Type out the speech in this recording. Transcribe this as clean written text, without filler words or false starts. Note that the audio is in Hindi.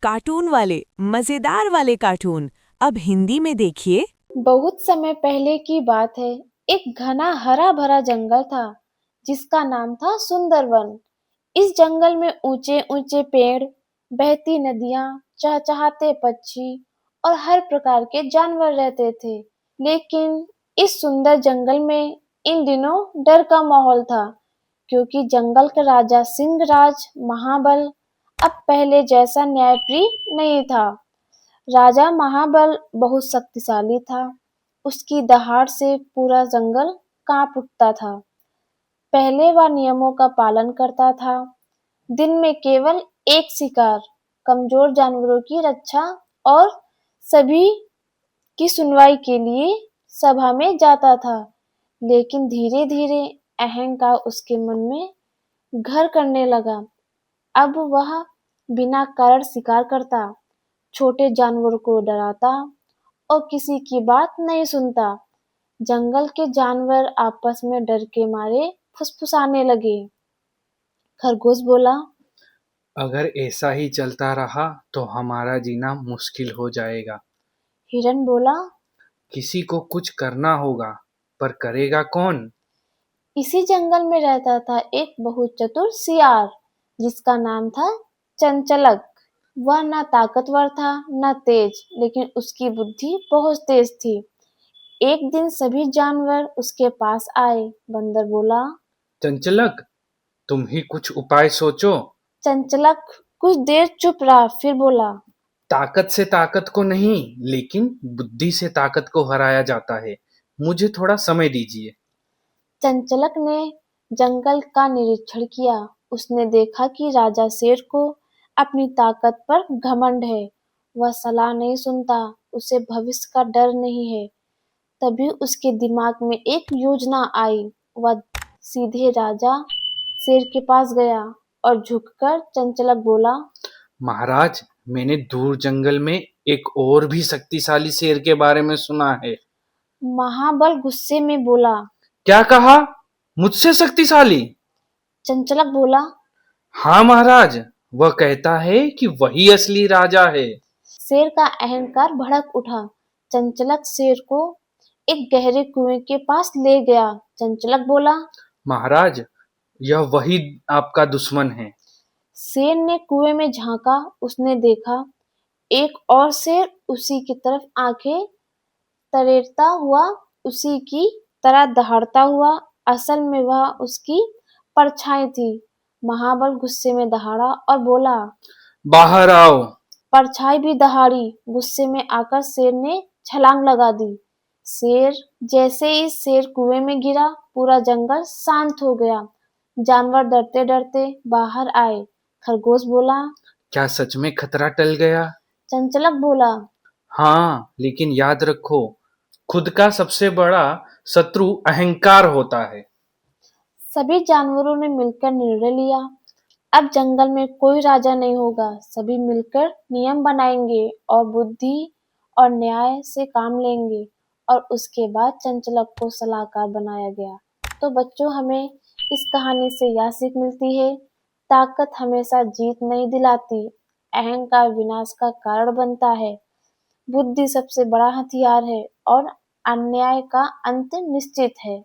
कार्टून वाले मजेदार वाले कार्टून अब हिंदी में देखिए। बहुत समय पहले की बात है। एक घना हरा भरा जंगल था जिसका नाम था सुंदरवन। इस जंगल में ऊंचे ऊंचे पेड़, बहती नदियां, चहचहाते पक्षी और हर प्रकार के जानवर रहते थे। लेकिन इस सुंदर जंगल में इन दिनों डर का माहौल था, क्योंकि जंगल का राजा सिंहराज महाबल अब पहले जैसा न्यायप्रिय नहीं था। राजा महाबल बहुत शक्तिशाली था। उसकी दहाड़ से पूरा जंगल कांप उठता था। पहले वह नियमों का पालन करता था। दिन में केवल एक शिकार, कमजोर जानवरों की रक्षा और सभी की सुनवाई के लिए सभा में जाता था। लेकिन धीरे धीरे अहंकार उसके मन में घर करने लगा। अब वह बिना कारण शिकार करता, छोटे जानवरों को डराता और किसी की बात नहीं सुनता। जंगल के जानवर आपस में डर के मारे फुसफुसाने लगे। खरगोश बोला, अगर ऐसा ही चलता रहा तो हमारा जीना मुश्किल हो जाएगा। हिरन बोला, किसी को कुछ करना होगा, पर करेगा कौन? इसी जंगल में रहता था एक बहुत चतुर सियार जिसका नाम था चंचलक। वह न ताकतवर था न तेज, लेकिन उसकी बुद्धि बहुत तेज थी। एक दिन सभी जानवर उसके पास आए। बंदर बोला, चंचलक, तुम ही कुछ उपाय सोचो। चंचलक कुछ देर चुप रहा, फिर बोला, ताकत से ताकत को नहीं, लेकिन बुद्धि से ताकत को हराया जाता है। मुझे थोड़ा समय दीजिए। चंचलक ने जंगल का निरीक्षण किया। उसने देखा कि राजा शेर को अपनी ताकत पर घमंड है। वह सलाह नहीं सुनता, उसे भविष्य का डर नहीं है। तभी उसके दिमाग में एक योजना आई। वह सीधे राजा शेर के पास गया और झुककर चंचलक बोला, महाराज, मैंने दूर जंगल में एक और भी शक्तिशाली शेर के बारे में सुना है। महाबल गुस्से में बोला। क्या कहा? मुझसे शक्तिशाली? चंचलक बोला, हाँ महाराज, वह कहता है कि वही असली राजा है। शेर का अहंकार भड़क उठा। चंचलक शेर को एक गहरे कुएं के पास ले गया। चंचलक बोला, महाराज, यह वही आपका दुश्मन है। शेर ने कुएं में झांका। उसने देखा एक और शेर उसी की तरफ आंखें तरेरता हुआ, उसी की तरह दहाड़ता हुआ। असल में वह उसकी परछाई थी। महाबल गुस्से में दहाड़ा और बोला, बाहर आओ। परछाई भी दहाड़ी। गुस्से में आकर शेर ने छलांग लगा दी। शेर जैसे ही शेर कुएं में गिरा, पूरा जंगल शांत हो गया। जानवर डरते डरते बाहर आए। खरगोश बोला, क्या सच में खतरा टल गया? चंचलक बोला, हाँ, लेकिन याद रखो, खुद का सबसे बड़ा शत्रु अहंकार होता है। सभी जानवरों ने मिलकर निर्णय लिया। अब जंगल में कोई राजा नहीं होगा। सभी मिलकर नियम बनाएंगे और बुद्धि और न्याय से काम लेंगे। और उसके बाद चंचलक को सलाहकार बनाया गया। तो बच्चों, हमें इस कहानी से यह सीख मिलती है, ताकत हमेशा जीत नहीं दिलाती, अहंकार विनाश का कारण बनता है। बुद्धि सबसे बड़ा हथियार है और अन्याय का अंत निश्चित है।